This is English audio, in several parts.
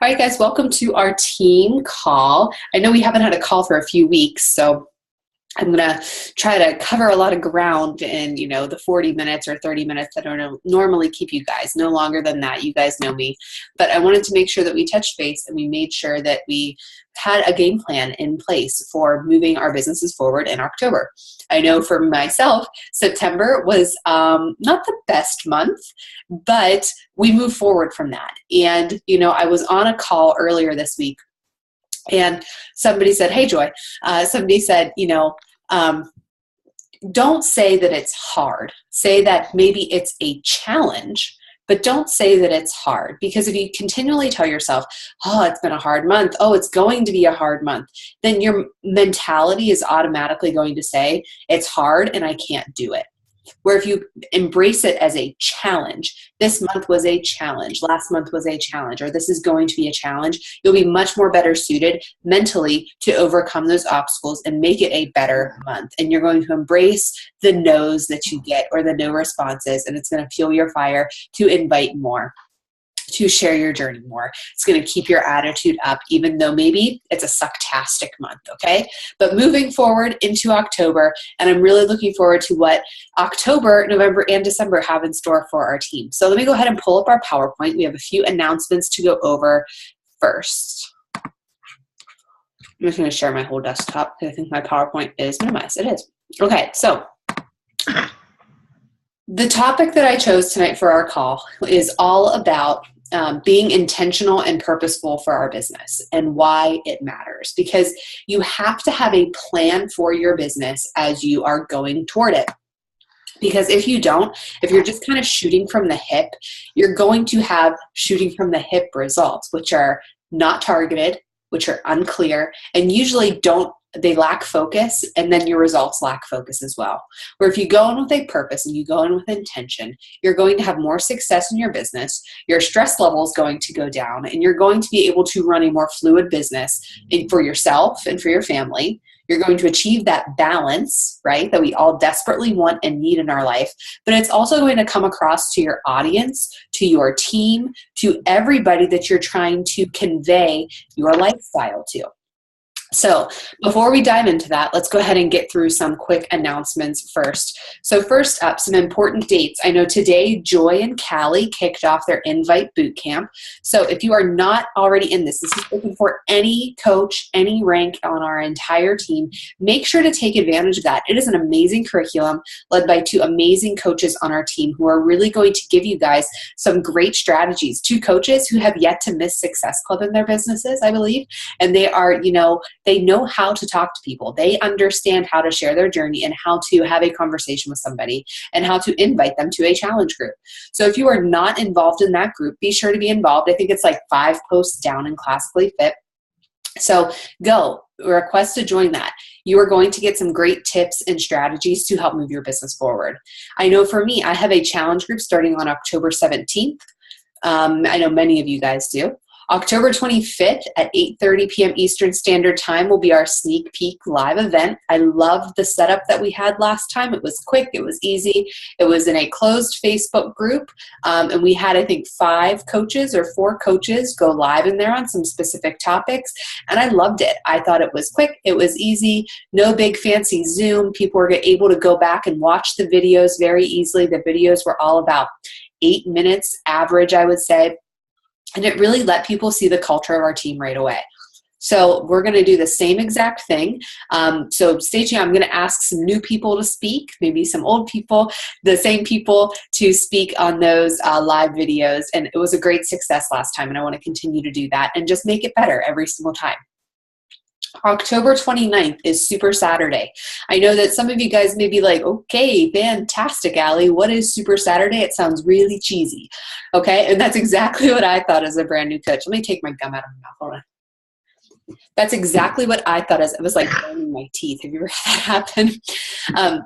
All right, guys, welcome to our team call. I know we haven't had a call for a few weeks, so I'm going to try to cover a lot of ground in, the 40 minutes or 30 minutes that I don't normally keep you guys. No longer than that. You guys know me. But I wanted to make sure that we touched base and we made sure that we had a game plan in place for moving our businesses forward in October. I know for myself, September was not the best month, but we moved forward from that. And, I was on a call earlier this week and somebody said, hey, Joy, somebody said, don't say that it's hard. Say that maybe it's a challenge, but don't say that it's hard. Because if you continually tell yourself, oh, it's been a hard month, oh, it's going to be a hard month, then your mentality is automatically going to say, it's hard and I can't do it. Where if you embrace it as a challenge, this month was a challenge, last month was a challenge, or this is going to be a challenge, you'll be much more better suited mentally to overcome those obstacles and make it a better month. And you're going to embrace the no's that you get or the no responses, and it's going to fuel your fire to invite more, to share your journey more. It's going to keep your attitude up, even though maybe it's a sucktastic month, okay? But moving forward into October, and I'm really looking forward to what October, November, and December have in store for our team. So let me go ahead and pull up our PowerPoint. We have a few announcements to go over first. I'm just going to share my whole desktop because I think my PowerPoint is minimized. It is. Okay, so the topic that I chose tonight for our call is all about being intentional and purposeful for our business and why it matters. Because you have to have a plan for your business as you are going toward it. Because if you don't, if you're just kind of shooting from the hip, you're going to have shooting from the hip results, which are not targeted, which are unclear, and usually they lack focus, and then your results lack focus as well. Where if you go in with a purpose and you go in with intention, you're going to have more success in your business, your stress level is going to go down, and you're going to be able to run a more fluid business for yourself and for your family. You're going to achieve that balance, right, that we all desperately want and need in our life. But it's also going to come across to your audience, to your team, to everybody that you're trying to convey your lifestyle to. So before we dive into that, let's go ahead and get through some quick announcements first. So first up, some important dates. I know today Joy and Callie kicked off their Invite Bootcamp. So if you are not already in this is open for any coach, any rank on our entire team. Make sure to take advantage of that. It is an amazing curriculum led by two amazing coaches on our team who are really going to give you guys some great strategies. Two coaches who have yet to miss Success Club in their businesses, I believe. And they are, they know how to talk to people. They understand how to share their journey and how to have a conversation with somebody and how to invite them to a challenge group. So if you are not involved in that group, be sure to be involved. I think it's like 5 posts down in Classically Fit. So go, request to join that. You are going to get some great tips and strategies to help move your business forward. I know for me, I have a challenge group starting on October 17th. I know many of you guys do. October 25th at 8:30 p.m. Eastern Standard Time will be our sneak peek live event. I loved the setup that we had last time. It was quick. It was easy. It was in a closed Facebook group. And we had, I think, 5 coaches or 4 coaches go live in there on some specific topics. And I loved it. I thought it was quick. It was easy. No big fancy Zoom. People were able to go back and watch the videos very easily. The videos were all about 8 minutes average, I would say. And it really let people see the culture of our team right away. So we're going to do the same exact thing. So stay tuned. I'm going to ask some new people to speak, maybe some old people, the same people to speak on those live videos. And it was a great success last time, and I want to continue to do that and just make it better every single time. October 29th is Super Saturday. I know that some of you guys may be like, okay, fantastic, Allie. What is Super Saturday? It sounds really cheesy. Okay, and that's exactly what I thought as a brand new coach. Let me take my gum out of my mouth. Hold on. That's exactly what I thought as it was like burning my teeth. Have you ever had that happen?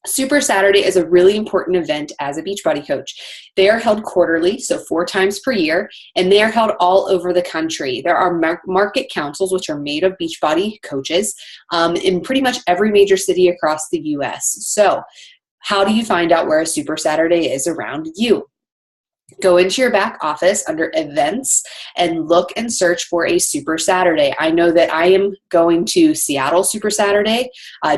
Super Saturday is a really important event as a Beachbody coach. They are held quarterly, so 4 times per year, and they are held all over the country. There are market councils, which are made of Beachbody coaches, in pretty much every major city across the U.S. So how do you find out where a Super Saturday is around you? Go into your back office under events and look and search for a Super Saturday. I know that I am going to Seattle Super Saturday.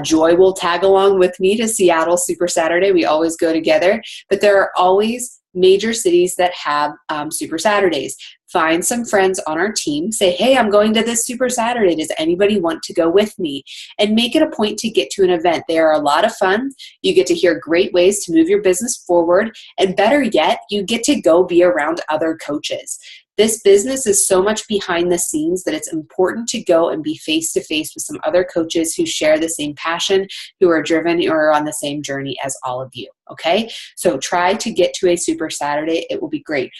Joy will tag along with me to Seattle Super Saturday. We always go together, but there are always major cities that have Super Saturdays. Find some friends on our team. Say, hey, I'm going to this Super Saturday. Does anybody want to go with me? And make it a point to get to an event. They are a lot of fun. You get to hear great ways to move your business forward. And better yet, you get to go be around other coaches. This business is so much behind the scenes that it's important to go and be face-to-face with some other coaches who share the same passion, who are driven or are on the same journey as all of you, okay? So try to get to a Super Saturday. It will be great.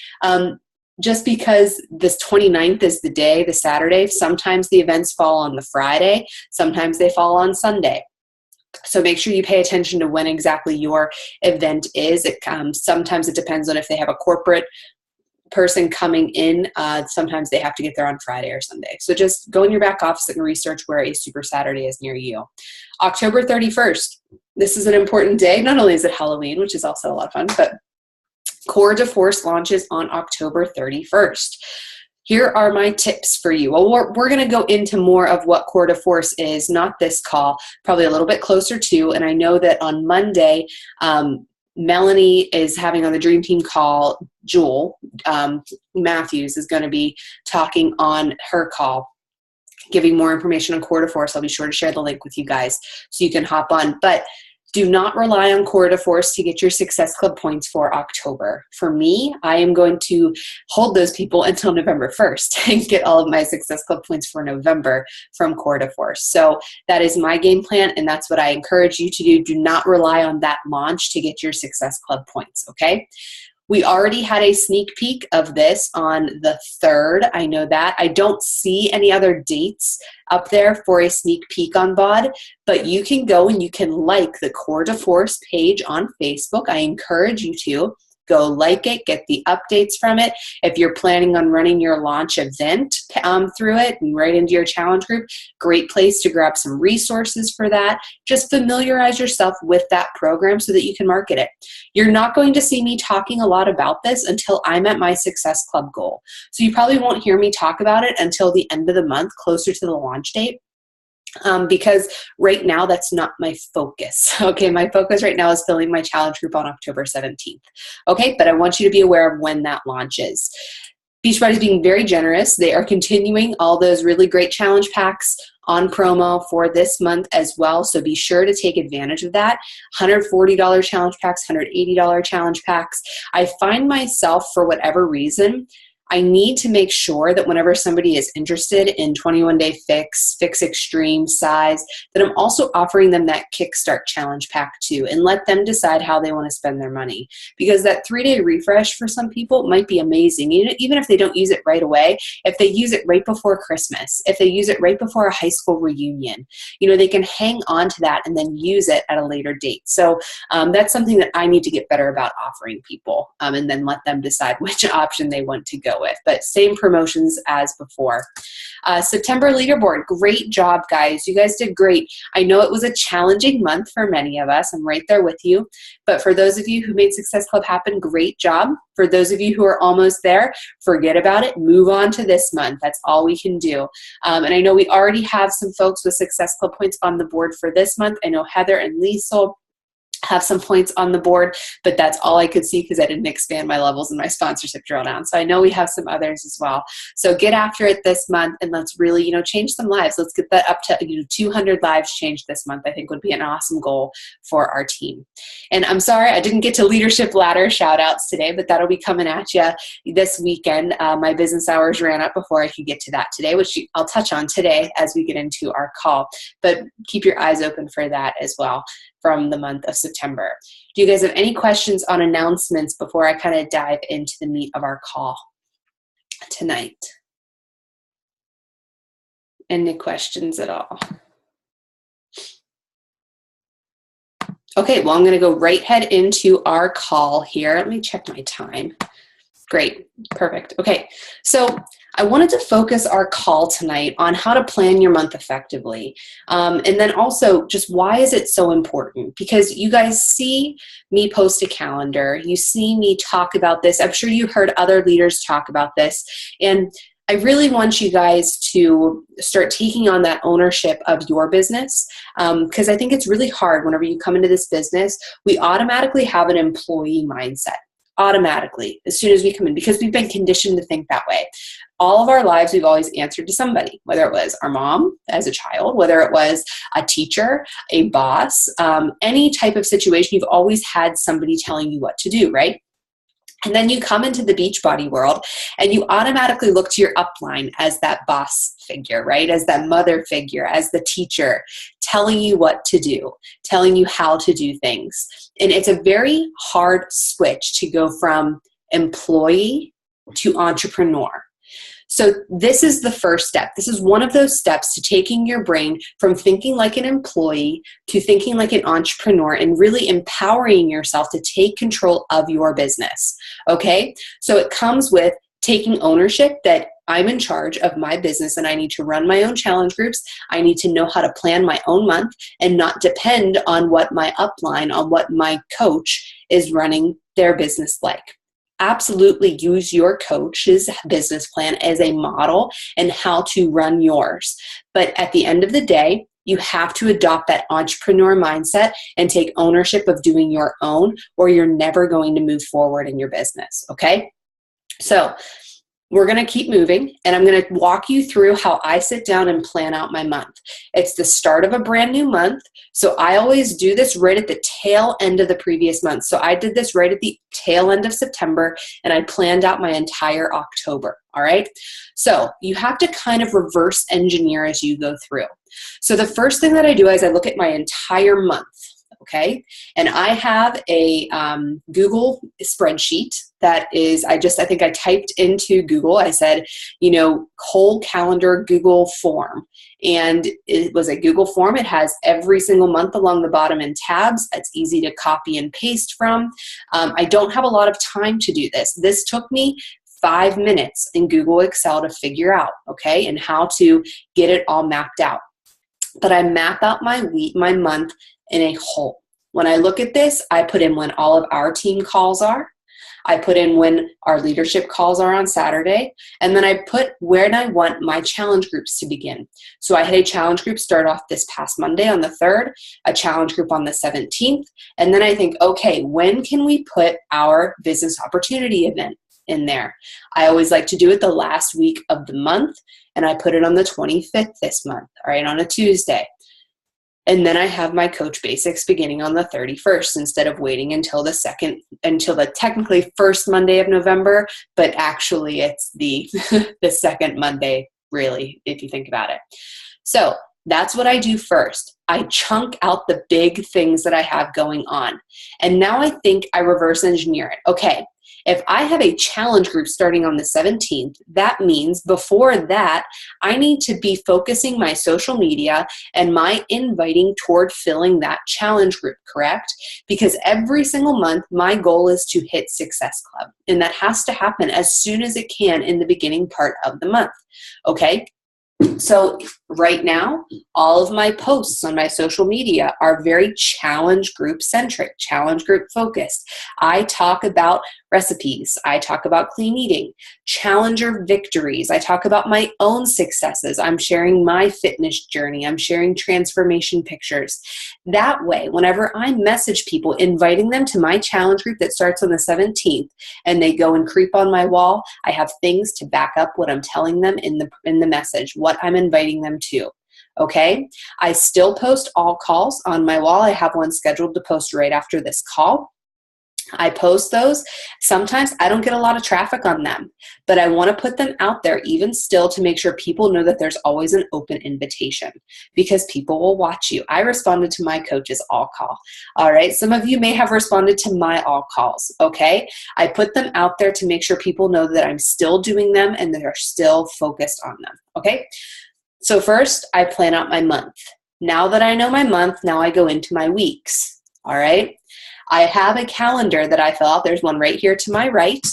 Just because this 29th is the day, the Saturday, sometimes the events fall on the Friday, sometimes they fall on Sunday. So make sure you pay attention to when exactly your event is. Sometimes it depends on if they have a corporate person coming in. Sometimes they have to get there on Friday or Sunday. So just go in your back office and research where a Super Saturday is near you. October 31st. This is an important day. Not only is it Halloween, which is also a lot of fun, but Core de Force launches on October 31st. Here are my tips for you. Well, we're going to go into more of what Core de Force is, not this call, probably a little bit closer to. And I know that on Monday, Melanie is having on the Dream Team call. Jewel Matthews is going to be talking on her call, giving more information on Core de Force. I'll be sure to share the link with you guys so you can hop on. But do not rely on Core de Force to get your Success Club points for October. For me, I am going to hold those people until November 1st and get all of my Success Club points for November from Core de Force. So that is my game plan, and that's what I encourage you to do. Do not rely on that launch to get your Success Club points, okay? We already had a sneak peek of this on the 3rd. I know that. I don't see any other dates up there for a sneak peek on BOD, but you can go and you can like the Core de Force page on Facebook. I encourage you to go like it, get the updates from it. If you're planning on running your launch event through it and right into your challenge group, great place to grab some resources for that. Just familiarize yourself with that program so that you can market it. You're not going to see me talking a lot about this until I'm at my Success Club goal. So you probably won't hear me talk about it until the end of the month, closer to the launch date. Because right now that's not my focus. Okay, my focus right now is filling my challenge group on October 17th. Okay, but I want you to be aware of when that launches. Beachbody is being very generous. They are continuing all those really great challenge packs on promo for this month as well. So be sure to take advantage of that. $140 challenge packs, $180 challenge packs. I find myself, for whatever reason, I need to make sure that whenever somebody is interested in 21-day fix, fix extreme, size, that I'm also offering them that Kickstart challenge pack too, and let them decide how they want to spend their money. Because that 3-day refresh for some people might be amazing, even if they don't use it right away. If they use it right before Christmas, if they use it right before a high school reunion, they can hang on to that and then use it at a later date. So that's something that I need to get better about offering people, and then let them decide which option they want to go with, but same promotions as before. September leaderboard, great job, guys. You guys did great. I know it was a challenging month for many of us. I'm right there with you. But for those of you who made Success Club happen, great job. For those of you who are almost there, forget about it. Move on to this month. That's all we can do. And I know we already have some folks with Success Club points on the board for this month. I know Heather and Liesel have some points on the board, but that's all I could see because I didn't expand my levels in my sponsorship drill down. So I know we have some others as well. So get after it this month and let's really, change some lives. Let's get that up to 200 lives changed this month. I think would be an awesome goal for our team. And I'm sorry I didn't get to Leadership Ladder shout outs today, but that'll be coming at you this weekend. My business hours ran up before I could get to that today, which I'll touch on today as we get into our call, but keep your eyes open for that as well from the month of September. Do you guys have any questions on announcements before I kind of dive into the meat of our call tonight? Any questions at all? Okay, well, I'm going to go right head into our call here. Let me check my time. Great. Perfect. Okay. So I wanted to focus our call tonight on how to plan your month effectively. And then also just why is it so important? Because you guys see me post a calendar, you see me talk about this. I'm sure you heard other leaders talk about this. And I really want you guys to start taking on that ownership of your business, because I think it's really hard whenever you come into this business. We automatically have an employee mindset, automatically, as soon as we come in, because we've been conditioned to think that way. All of our lives, we've always answered to somebody, whether it was our mom as a child, whether it was a teacher, a boss, any type of situation, you've always had somebody telling you what to do, right? And then you come into the Beachbody world and you automatically look to your upline as that boss figure, right? As that mother figure, as the teacher, telling you what to do, telling you how to do things. And it's a very hard switch to go from employee to entrepreneur. So this is the first step. This is one of those steps to taking your brain from thinking like an employee to thinking like an entrepreneur and really empowering yourself to take control of your business. Okay? So it comes with taking ownership that I'm in charge of my business and I need to run my own challenge groups. I need to know how to plan my own month and not depend on what my upline, on what my coach is running their business like. Absolutely use your coach's business plan as a model and how to run yours. But at the end of the day, you have to adopt that entrepreneur mindset and take ownership of doing your own, or you're never going to move forward in your business, okay? So we're going to keep moving, and I'm going to walk you through how I sit down and plan out my month. It's the start of a brand new month, so I always do this right at the tail end of the previous month. So I did this right at the tail end of September, and I planned out my entire October, all right? So you have to kind of reverse engineer as you go through. So the first thing that I do is I look at my entire month. Okay. And I have a Google spreadsheet that is, I think I typed into Google, I said, whole calendar Google form. And it was a Google form. It has every single month along the bottom in tabs. It's easy to copy and paste from. I don't have a lot of time to do this. This took me 5 minutes in Google Excel to figure out, okay, and how to get it all mapped out. But I map out my week, my month in a whole. When I look at this, I put in when all of our team calls are. I put in when our leadership calls are on Saturday. And then I put when I want my challenge groups to begin. So I had a challenge group start off this past Monday on the 3rd, a challenge group on the 17th. And then I think, okay, when can we put our business opportunity event in there? I always like to do it the last week of the month. And I put it on the 25th this month, all right, on a Tuesday. And then I have my Coach Basics beginning on the 31st instead of waiting until the technically first Monday of November, but actually it's the second Monday, really, if you think about it. So that's what I do first. I chunk out the big things that I have going on. And now I think I reverse engineer it. Okay, if I have a challenge group starting on the 17th, that means before that, I need to be focusing my social media and my inviting toward filling that challenge group, correct? Because every single month, my goal is to hit Success Club. And that has to happen as soon as it can in the beginning part of the month, okay? So right now, all of my posts on my social media are very challenge group centric, challenge group focused. I talk about recipes. I talk about clean eating, challenger victories. I talk about my own successes. I'm sharing my fitness journey. I'm sharing transformation pictures. That way, whenever I message people, inviting them to my challenge group that starts on the 17th, and they go and creep on my wall, I have things to back up what I'm telling them in the message, what I'm inviting them to. Okay? I still post all calls on my wall. I have one scheduled to post right after this call. I post those. Sometimes I don't get a lot of traffic on them, but I want to put them out there even still to make sure people know that there's always an open invitation because people will watch you. I responded to my coach's all call. All right. Some of you may have responded to my all calls. Okay. I put them out there to make sure people know that I'm still doing them and that they're still focused on them. Okay. So first I plan out my month. Now that I know my month, now I go into my weeks. All right. I have a calendar that I fill out. There's one right here to my right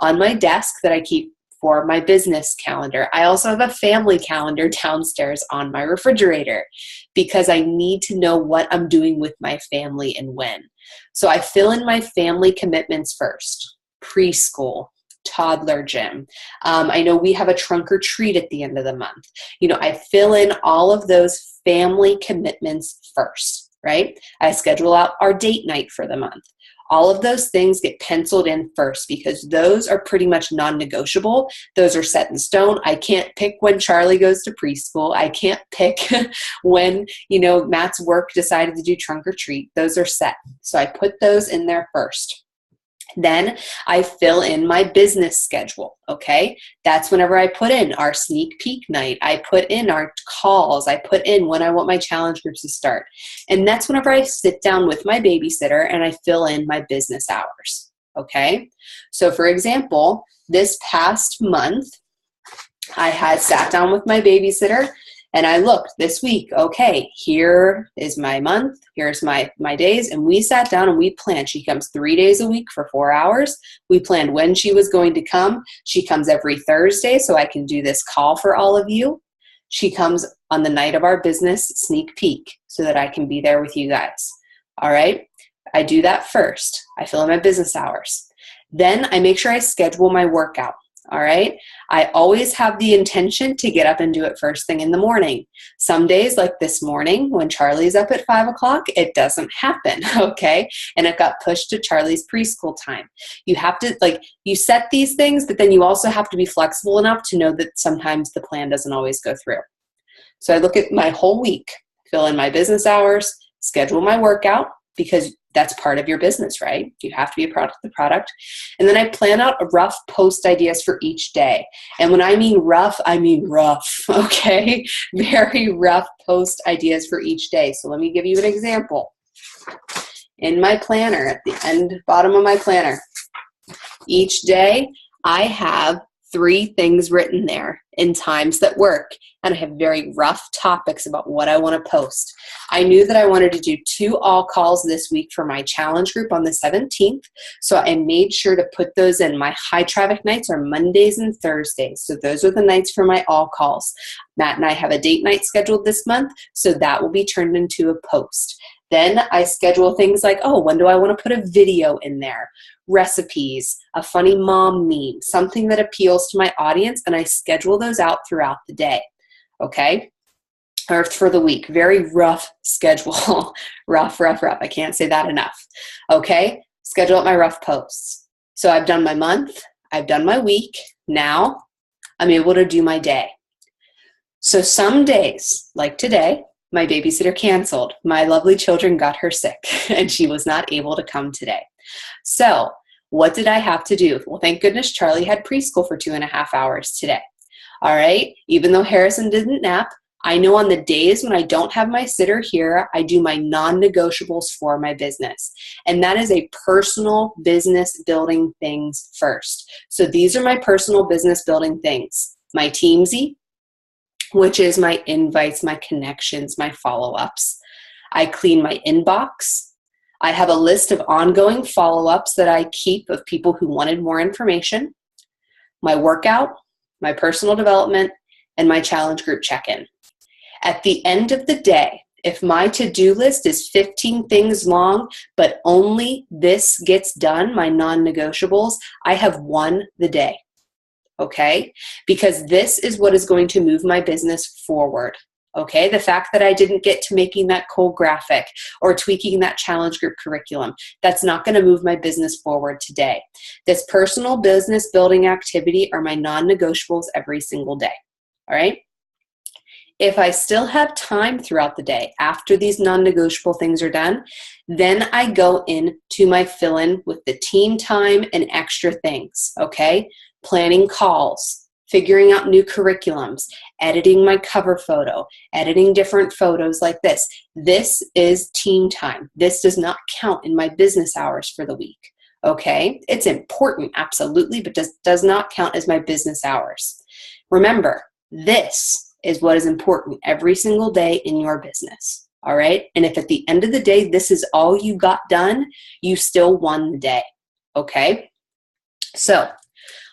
on my desk that I keep for my business calendar. I also have a family calendar downstairs on my refrigerator because I need to know what I'm doing with my family and when. So I fill in my family commitments first. Preschool, toddler gym. I know we have a trunk or treat at the end of the month. I fill in all of those family commitments first, right? I schedule out our date night for the month. All of those things get penciled in first because those are pretty much non-negotiable. Those are set in stone. I can't pick when Charlie goes to preschool. I can't pick when, Matt's work decided to do trunk or treat. Those are set. So I put those in there first. Then I fill in my business schedule, okay? That's whenever I put in our sneak peek night. I put in our calls. I put in when I want my challenge groups to start. And that's whenever I sit down with my babysitter and I fill in my business hours, okay? So for example, this past month, I had sat down with my babysitter and I looked this week, okay, here is my month, here's my days, and we sat down and we planned. She comes 3 days a week for 4 hours. We planned when she was going to come. She comes every Thursday so I can do this call for all of you. She comes on the night of our business sneak peek so that I can be there with you guys. All right, I do that first. I fill in my business hours. Then I make sure I schedule my workout. All right. I always have the intention to get up and do it first thing in the morning. Some days, like this morning when Charlie's up at 5 o'clock, it doesn't happen. Okay. And it got pushed to Charlie's preschool time. You have to, you set these things, but then you also have to be flexible enough to know that sometimes the plan doesn't always go through. So I look at my whole week, fill in my business hours, schedule my workout, because that's part of your business, right? You have to be a part of the product. And then I plan out a rough post ideas for each day. And when I mean rough, okay? Very rough post ideas for each day. So let me give you an example. In my planner, at the bottom of my planner, each day I have 3 things written there in times that work. And I have very rough topics about what I want to post. I knew that I wanted to do 2 all calls this week for my challenge group on the 17th. So I made sure to put those in. My high traffic nights are Mondays and Thursdays. So those are the nights for my all calls. Matt and I have a date night scheduled this month. So that will be turned into a post. Then I schedule things like, when do I want to put a video in there? Recipes, a funny mom meme, something that appeals to my audience, and I schedule those out throughout the day, okay? Or for the week. Very rough schedule. rough. I can't say that enough, okay? Schedule out my rough posts. So I've done my month. I've done my week. Now I'm able to do my day. So some days, like today, my babysitter canceled. My lovely children got her sick and she was not able to come today. So what did I have to do? Well, thank goodness Charlie had preschool for 2.5 hours today. All right. Even though Harrison didn't nap, I know on the days when I don't have my sitter here, I do my non-negotiables for my business. And that is a personal business building things first. So these are my personal business building things. My Teamsy, which is my invites, my connections, my follow-ups. I clean my inbox. I have a list of ongoing follow-ups that I keep of people who wanted more information. My workout, my personal development, and my challenge group check-in. At the end of the day, if my to-do list is 15 things long, but only this gets done, my non-negotiables, I have won the day. Okay? Because this is what is going to move my business forward. Okay? The fact that I didn't get to making that cool graphic or tweaking that challenge group curriculum, that's not going to move my business forward today. This personal business building activity are my non-negotiables every single day. All right? If I still have time throughout the day after these non-negotiable things are done, then I go into my fill-in with the team time and extra things, okay? Planning calls, figuring out new curriculums, editing my cover photo, editing different photos like this. This is team time. This does not count in my business hours for the week, okay? It's important, absolutely, but does not count as my business hours. Remember, this is what is important every single day in your business, all right? And if at the end of the day, this is all you got done, you still won the day, okay? So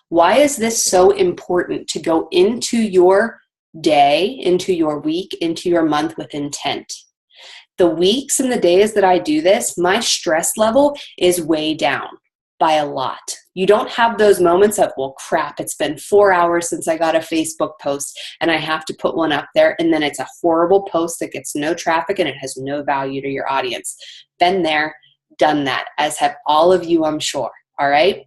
Why is this so important to go into your day, into your week, into your month with intent? The weeks and the days that I do this, my stress level is way down by a lot. You don't have those moments of, well, crap, it's been 4 hours since I got a Facebook post and I have to put one up there, and then it's a horrible post that gets no traffic and it has no value to your audience. Been there, done that, as have all of you, I'm sure. All right?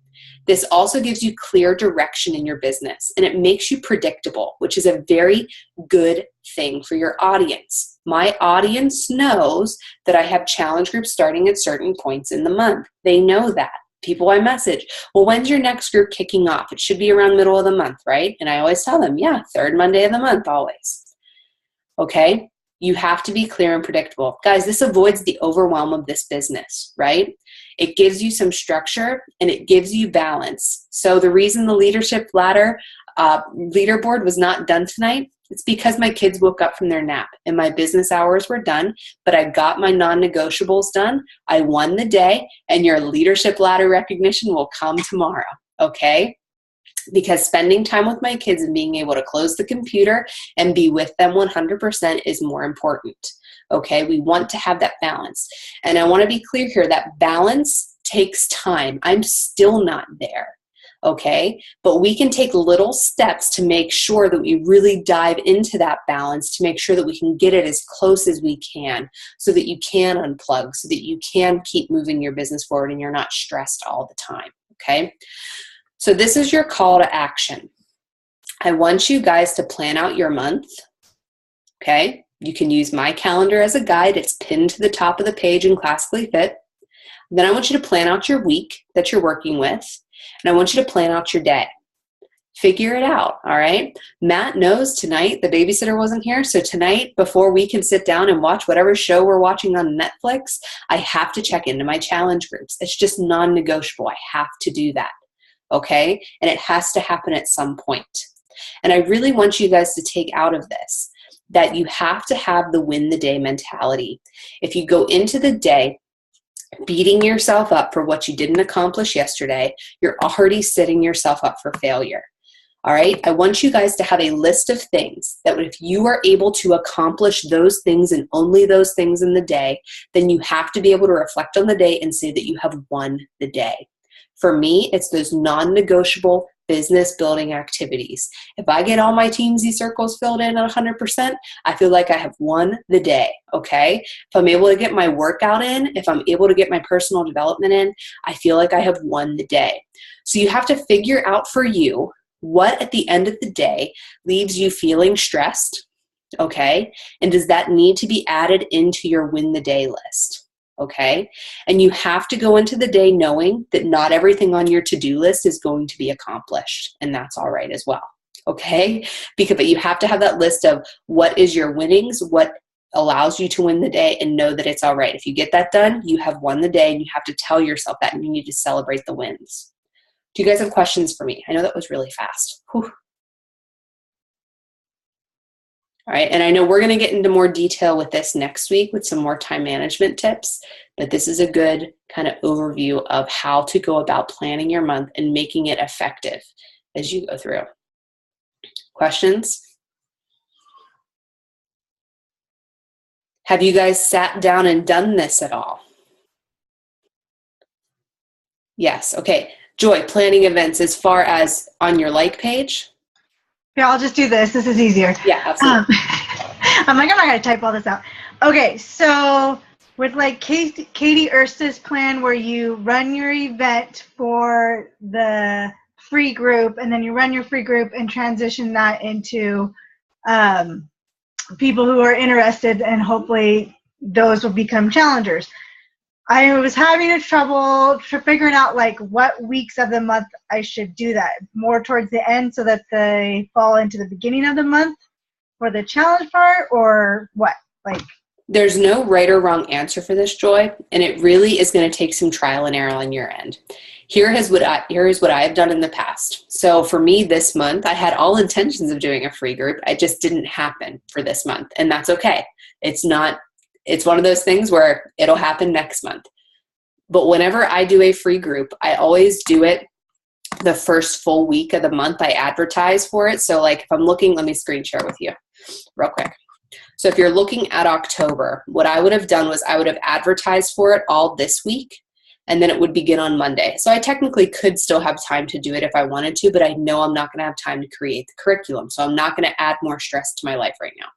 This also gives you clear direction in your business, and it makes you predictable, which is a very good thing for your audience. My audience knows that I have challenge groups starting at certain points in the month. They know that. People I message, well, when's your next group kicking off? It should be around middle of the month, right? And I always tell them, yeah, third Monday of the month, always. Okay? You have to be clear and predictable. Guys, this avoids the overwhelm of this business, right? It gives you some structure and it gives you balance. So the reason the leadership ladder leaderboard was not done tonight, it's because my kids woke up from their nap and my business hours were done, but I got my non-negotiables done. I won the day, and your leadership ladder recognition will come tomorrow, okay? Because spending time with my kids and being able to close the computer and be with them 100% is more important, okay? We want to have that balance. And I want to be clear here that balance takes time. I'm still not there. Okay, but we can take little steps to make sure that we really dive into that balance, to make sure that we can get it as close as we can, so that you can unplug, so that you can keep moving your business forward and you're not stressed all the time. Okay, so this is your call to action. I want you guys to plan out your month. Okay, you can use my calendar as a guide. It's pinned to the top of the page in Classically Fit. Then I want you to plan out your week that you're working with. And I want you to plan out your day. Figure it out, all right? Matt knows tonight the babysitter wasn't here, so tonight, before we can sit down and watch whatever show we're watching on Netflix, I have to check into my challenge groups. It's just non-negotiable. I have to do that, okay? And it has to happen at some point. And I really want you guys to take out of this that you have to have the win the day mentality. If you go into the day beating yourself up for what you didn't accomplish yesterday, you're already setting yourself up for failure. All right? I want you guys to have a list of things that if you are able to accomplish those things and only those things in the day, then you have to be able to reflect on the day and say that you have won the day. For me, it's those non-negotiable business building activities. If I get all my Teamsy circles filled in at 100%, I feel like I have won the day, okay? If I'm able to get my workout in, if I'm able to get my personal development in, I feel like I have won the day. So you have to figure out for you what at the end of the day leaves you feeling stressed, okay? And does that need to be added into your win the day list? Okay? And you have to go into the day knowing that not everything on your to-do list is going to be accomplished, and that's all right as well. Okay? But you have to have that list of what is your winnings, what allows you to win the day, and know that it's all right. If you get that done, you have won the day, and you have to tell yourself that, and you need to celebrate the wins. Do you guys have questions for me? I know that was really fast. Whew. All right, and I know we're going to get into more detail with this next week with some more time management tips, but this is a good kind of overview of how to go about planning your month and making it effective as you go through. Questions? Have you guys sat down and done this at all? Yes, okay. Joy, planning events as far as on your like page? Yeah, I'll just do this. This is easier. Yeah, absolutely. I'm not going to type all this out. Okay, so with like Katie Ersta's plan where you run your event for the free group and then you run your free group and transition that into people who are interested, and hopefully those will become challengers. I was having trouble figuring out like what weeks of the month I should do that, more towards the end so that they fall into the beginning of the month for the challenge part, or what? Like, there's no right or wrong answer for this, Joy, and it really is going to take some trial and error on your end. Here is what I have done in the past. So for me this month, I had all intentions of doing a free group. It just didn't happen for this month, and that's okay. It's one of those things where it'll happen next month. But whenever I do a free group, I always do it the first full week of the month, I advertise for it. So like if I'm looking, let me screen share with you real quick. So if you're looking at October, what I would have done was I would have advertised for it all this week, and then it would begin on Monday. So I technically could still have time to do it if I wanted to, but I know I'm not going to have time to create the curriculum. So I'm not going to add more stress to my life right now.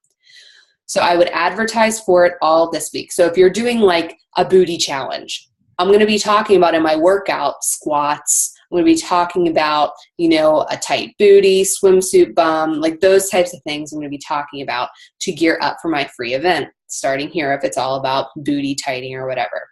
So I would advertise for it all this week. So if you're doing like a booty challenge, I'm going to be talking about in my workout squats. I'm going to be talking about, a tight booty, swimsuit bum, like those types of things I'm going to be talking about to gear up for my free event, starting here if it's all about booty tightening or whatever.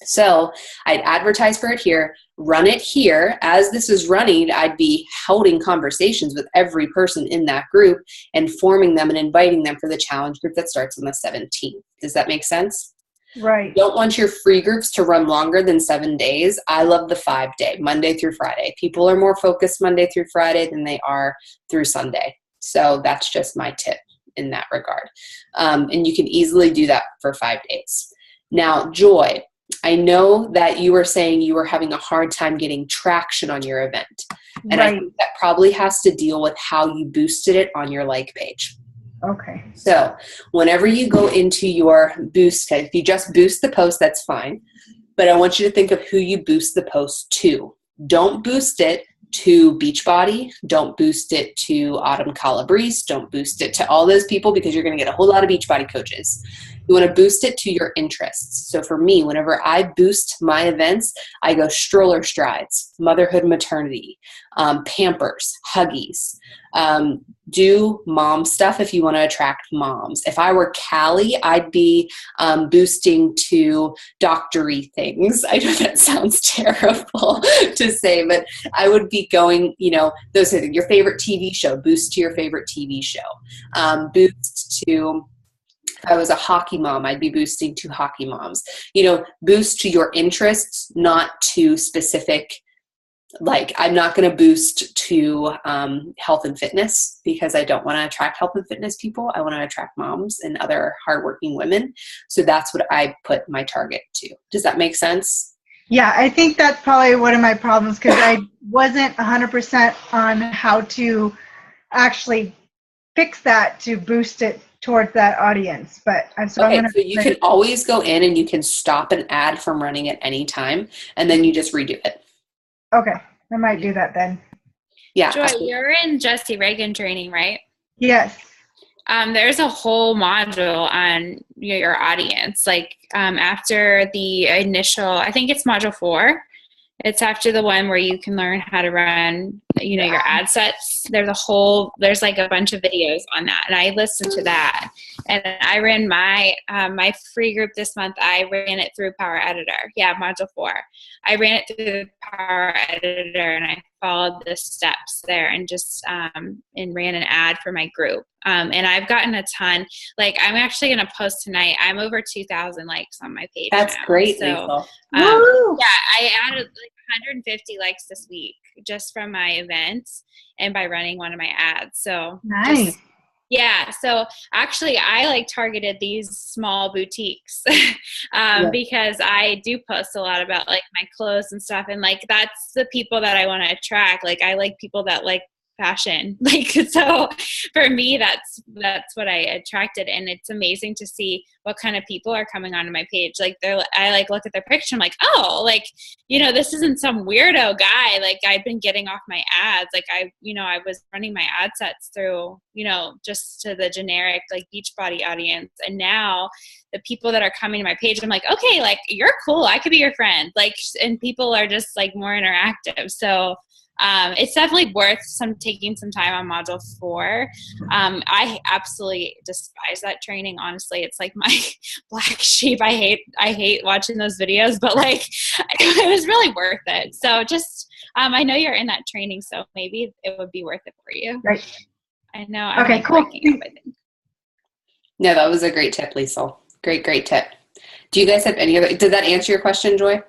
So I'd advertise for it here, run it here. As this is running, I'd be holding conversations with every person in that group, informing them and inviting them for the challenge group that starts on the 17th. Does that make sense? Right. You don't want your free groups to run longer than 7 days. I love the 5-day, Monday through Friday. People are more focused Monday through Friday than they are through Sunday. So that's just my tip in that regard. And you can easily do that for 5 days. Now, Joy, I know that you were saying you were having a hard time getting traction on your event. And I think that probably has to deal with how you boosted it on your like page. Okay. So whenever you go into your boost, if you just boost the post, that's fine. But I want you to think of who you boost the post to. Don't boost it to Beachbody. Don't boost it to Autumn Calabrese. Don't boost it to all those people because you're going to get a whole lot of Beachbody coaches. You want to boost it to your interests. So for me, whenever I boost my events, I go stroller strides, motherhood, maternity, Pampers, Huggies. Do mom stuff if you want to attract moms. If I were Callie, I'd be boosting to doctory things. I know that sounds terrible to say, but I would be going, those are your favorite TV show, boost to your favorite TV show. Boost to, if I was a hockey mom, I'd be boosting to hockey moms. Boost to your interests, not to specific. Like, I'm not going to boost to health and fitness because I don't want to attract health and fitness people. I want to attract moms and other hardworking women. So that's what I put my target to. Does that make sense? Yeah, I think that's probably one of my problems because I wasn't 100% on how to actually fix that to boost it towards that audience. But so you can always go in and you can stop an ad from running at any time, and then you just redo it. Okay, I might do that then. Yeah. Joy, you're in Jesse Reagan training, right? Yes. There's a whole module on your audience. Like after the initial, I think it's module 4. It's after the one where you can learn how to run, your ad sets. There's like a bunch of videos on that. And I listened to that. And I ran my free group this month. I ran it through Power Editor. Yeah, module 4. I ran it through Power Editor and I followed the steps there and just and ran an ad for my group. And I've gotten a ton. Like, I'm actually going to post tonight. I'm over 2,000 likes on my page. That's now. great, so, Lisa. I added like 150 likes this week just from my events and by running one of my ads. So nice. So actually I targeted these small boutiques because I do post a lot about like my clothes and stuff, and like that's the people that I want to attract. Like I like people that like fashion. So for me, that's what I attracted. And it's amazing to see what kind of people are coming onto my page. I look at their picture. I'm like, oh, this isn't some weirdo guy. Like I've been getting off my ads. Like I was running my ad sets through, just to the generic like Beachbody audience. And now the people that are coming to my page, I'm like, okay, like you're cool. I could be your friend. And people are just like more interactive. So it's definitely worth taking some time on module 4. I absolutely despise that training. Honestly, it's like my black sheep. I hate watching those videos, but it was really worth it. So just, I know you're in that training, so maybe it would be worth it for you. Right. I know. Okay, cool. No, that was a great tip, Lisa. Great tip. Do you guys have any other, did that answer your question, Joy?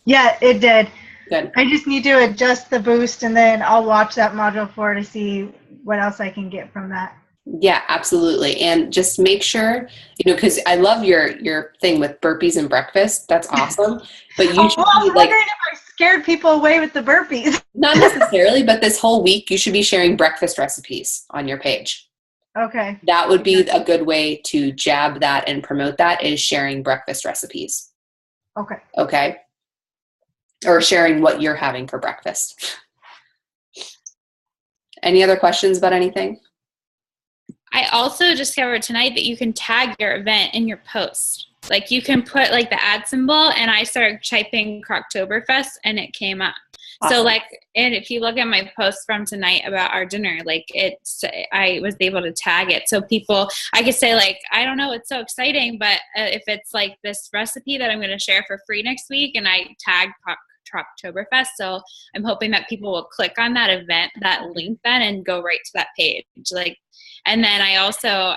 Yeah, it did. Good. I just need to adjust the boost, and then I'll watch that module 4 to see what else I can get from that. Yeah, absolutely. And just make sure, because I love your thing with burpees and breakfast. That's awesome. But you should be I'm wondering if I scared people away with the burpees. Not necessarily, but this whole week you should be sharing breakfast recipes on your page. Okay. That would be a good way to jab that and promote that, is sharing breakfast recipes. Okay. Okay. Or sharing what you're having for breakfast. Any other questions about anything? I also discovered tonight that you can tag your event in your post. Like you can put like the ad symbol, and I started typing Croctoberfest and it came up. Awesome. So like, and if you look at my post from tonight about our dinner, like I was able to tag it. So people, I could say like, I don't know, it's so exciting, but if it's like this recipe that I'm going to share for free next week, and I tag Croctoberfest. So I'm hoping that people will click on that event, that link then, and go right to that page. Like, and then I also,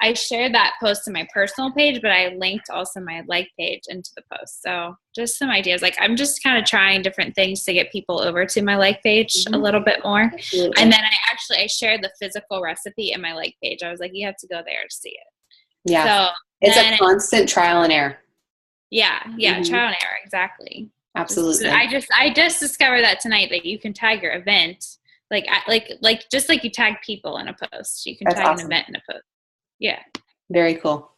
I shared that post to my personal page, but I linked also my like page into the post. So just some ideas. Like I'm just kind of trying different things to get people over to my like page a little bit more. Absolutely. And then I shared the physical recipe in my like page. I was like, you have to go there to see it. Yeah. So it's a constant trial and error. Yeah. Yeah. Trial and error. Exactly. Absolutely. I just discovered that tonight, that you can tag your event. Like just like you tag people in a post, you can tag an event in a post. Yeah. Very cool.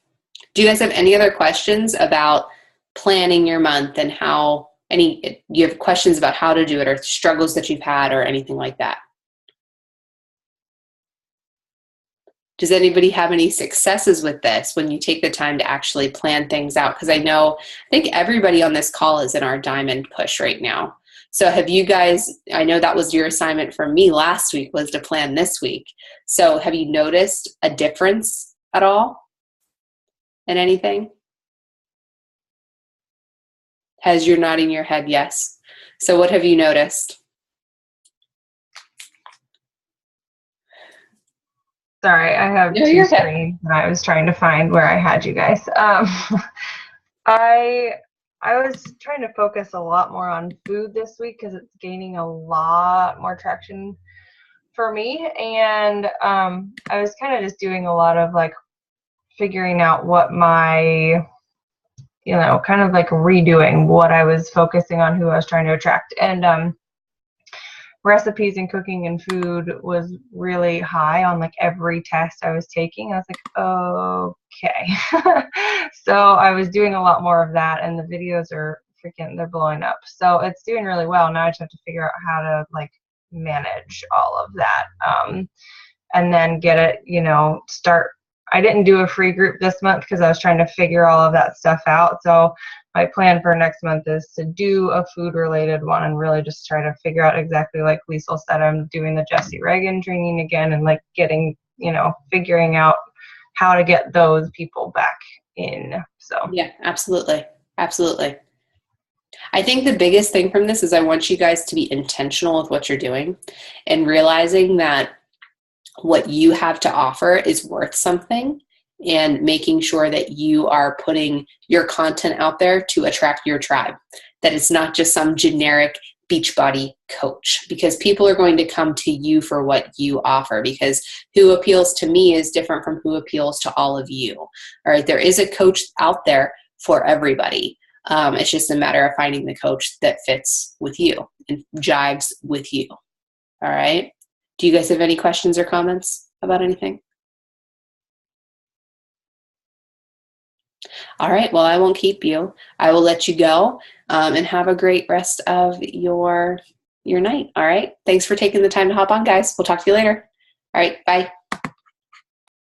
Do you guys have any other questions about planning your month, and you have questions about how to do it, or struggles that you've had, or anything like that? Does anybody have any successes with this when you take the time to actually plan things out? Because I think everybody on this call is in our diamond push right now. So have you guys, I know that was your assignment for me last week, was to plan this week. So have you noticed a difference at all in anything? As you're nodding your head, yes. So what have you noticed? Sorry, I have two screens and I was trying to find where I had you guys. I was trying to focus a lot more on food this week because it's gaining a lot more traction for me. And I was kind of just doing a lot of like figuring out what my, kind of like redoing what I was focusing on, who I was trying to attract. And recipes and cooking and food was really high on like every test I was taking. I was like, okay. So I was doing a lot more of that, and the videos are they're blowing up. So it's doing really well. Now I just have to figure out how to like manage all of that. And then get it, start. I didn't do a free group this month because I was trying to figure all of that stuff out. So my plan for next month is to do a food related one and really just try to figure out exactly like Liesl said, I'm doing the Jessie Reagan training again, and like getting, figuring out how to get those people back in. So yeah, absolutely. Absolutely. I think the biggest thing from this is I want you guys to be intentional with what you're doing and realizing that what you have to offer is worth something, and making sure that you are putting your content out there to attract your tribe, that it's not just some generic Beachbody coach, because people are going to come to you for what you offer, because who appeals to me is different from who appeals to all of you. All right. There is a coach out there for everybody. It's just a matter of finding the coach that fits with you and jives with you. All right. Do you guys have any questions or comments about anything? All right. Well, I won't keep you. I will let you go, and have a great rest of your night. All right. Thanks for taking the time to hop on, guys. We'll talk to you later. All right. Bye.